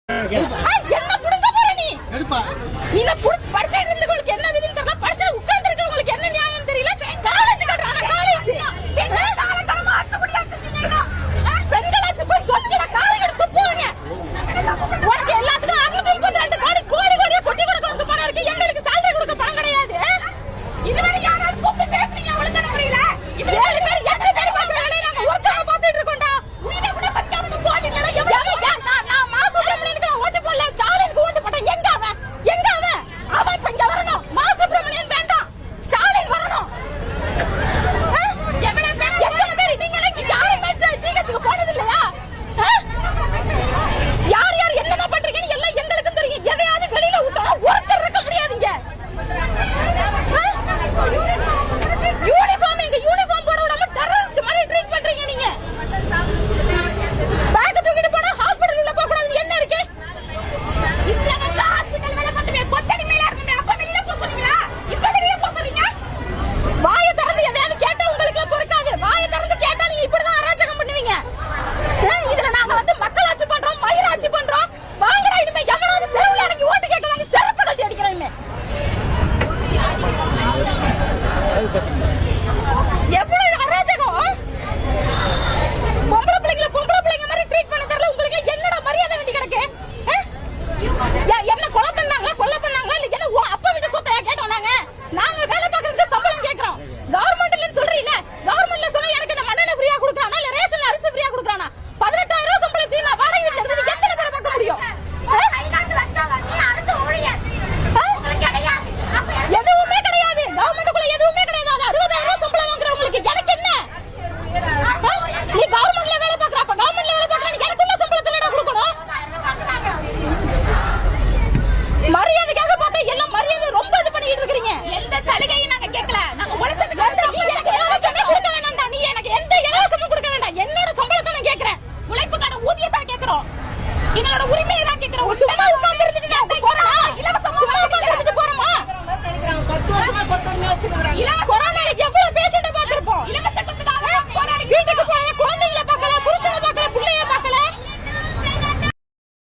என்ன புடுங்க போற நீ? இத புடிச்சு படிச்சிட்டு இருந்தவங்களுக்கு என்ன விதின்னு தெரியல, படிச்சிட்டு உட்கார்ந்து இருக்கவங்களுக்கு என்ன நியாயம் தெரியல. காலேஜ் கட்டறான காலேஜ் காலகாலமா அத்து குடியா செஞ்சீங்க. பெண்களாச்சு போய் சொல்லுங்க, காரை எடுத்து போங்க. உனக்கு எல்லாத்துக்கும் 632 கோடி கோடியா கொட்டி கொடுக்கணும் பணம் இருக்கு, எங்களுக்கு salary கொடுக்க பணம் கிடையாது. இதுவரை யாராவது கூப்பிட்டு பேசுறீங்க உங்களுக்கு தெரியல. இப்ப 7 பேர் 8 பேர் பாக்குற வேலைய நாங்க ஒருத்தர பாத்துட்டு இருக்கோம்டா. உயிரை கூட பத்தாம கோடி நிலை நான் மா சுப்பிரமணியனுக்கு ஓட்டு போடல, ஸ்டாலினுக்கு ஓட்டு போட்டேன். எங்க அவன் அவன் இங்க வரணும். மா சுப்பிரமணியன் வேண்டாம், ஸ்டாலின் வரணும். எத்தனை பேர் நீங்களே யாரும் ஜிஹெச்சுக்கு போனது இல்லையா? யார் யார் என்னதான் பண்றீங்கன்னு எல்லாம் எங்களுக்கு தெரியும். எதையாவது வெளியில விட்டோம் ஒருத்தர் இருக்க முடியாதுங்க. யூனிஃபார்ம் எங்க யூனிஃபார்ம் போட விடாம டெரரிஸ்ட் மாதிரி ட்ரீட் பண்றீங்க நீங்க. பேக் தூக்கிட்டு போனா ஹாஸ்பிடல் உள்ள போக கூடாது. என்ன இருக்கு? இந்த வருஷம் ஹாஸ்பிடல் வேலை பார்த்துமே கொத்தடி மேல இருக்குமே, அப்ப வெளியில போக சொன்னீங்களா? இப்ப வெளியில போக சொல்றீங்க. வாயை திறந்து எதையாவது கேட்டா உங்களுக்கு எல்லாம் பொறுக்காது. வாயை திறந்து கேட்டா நீங்க இப்படிதான் அராஜகம் பண்ணுவீங்க. இதுல நாங்க வந்து மக்களாட்சி பண்றோம், மயிராட்சி பண்றோம். வாங்கடா, இனிமே எவனாவது தெருவுல இறங்கி ஓட்டு கேட்க வாங்க செருப்பு கட்டி அடிக்கிறேன். எவ்வளவு அராஜகம்! பொம்பளை பிள்ளைங்க மாதிரி ட்ரீட் பண்ண தெரியல உங்களுக்கு. என்னடா மரியாதை வேண்டி கிடக்கு? என்ன கொலை பண்ணாங்களா இல்ல என்ன அப்பா வீட்டு சொத்தையா கேட்டோம்? நாங்க வேலை பார்க்கறதுக்கு சம்பளம் கேக்குறோம். கவர்மெண்ட்ல சொல்றீங்க, கவர்மெண்ட்ல சொன்னா எனக்கு நம்ம மண்ணெண்ணெய் ஃப்ரீயா கொடுக்கறானா இல்ல ரேஷன்ல அரிசி ஃப்ரீயா கொடுக்கறானா? 18,000 ரூபாய் சம்பளத்தை நான் வாடகை வீட்ல இருந்து எத்தனை பேரை பார்க்க முடியும்? எதுவுமே கிடையாது, கவர்மெண்ட்டுக்குள்ள எதுவுமே கிடையாது. 60,000 ரூபாய் சம்பளம் வாங்குறவங்களுக்கு எனக்கு என்ன? நீ கவர்மெண்ட்ல வேலை பார்க்கற, அப்ப கவர்மெண்ட்ல வேலை பார்க்கற நீ எனக்குள்ள சம்பளத்துல கொடுக்கணும். மரியாதைக்காக பார்த்தா எல்லாம் மரியாதை ரொம்ப இது பண்ணிட்டு இருக்கீங்க. எந்த சலுகையும் நாங்க கேட்கல, நாங்க உழைச்சதுக்கு எனக்கு இலவசமே கொடுக்க வேண்டாம்டா. நீ எனக்கு எந்த இலவசமும் கொடுக்க வேண்டாம். என்னோட சம்பளத்தை நான் கேக்குறேன், உழைப்புக்கான ஊதியத்தை கேக்குறோம், எங்களோட உரிமையை தான் கேக்குறோம். சும்மா உட்கார்ந்து இருந்துட்டு நான் போறேன், இலவசமா உட்கார்ந்து இருந்துட்டு போறோமா? 10 வருஷமா 10 வச்சுக்கறாங்க.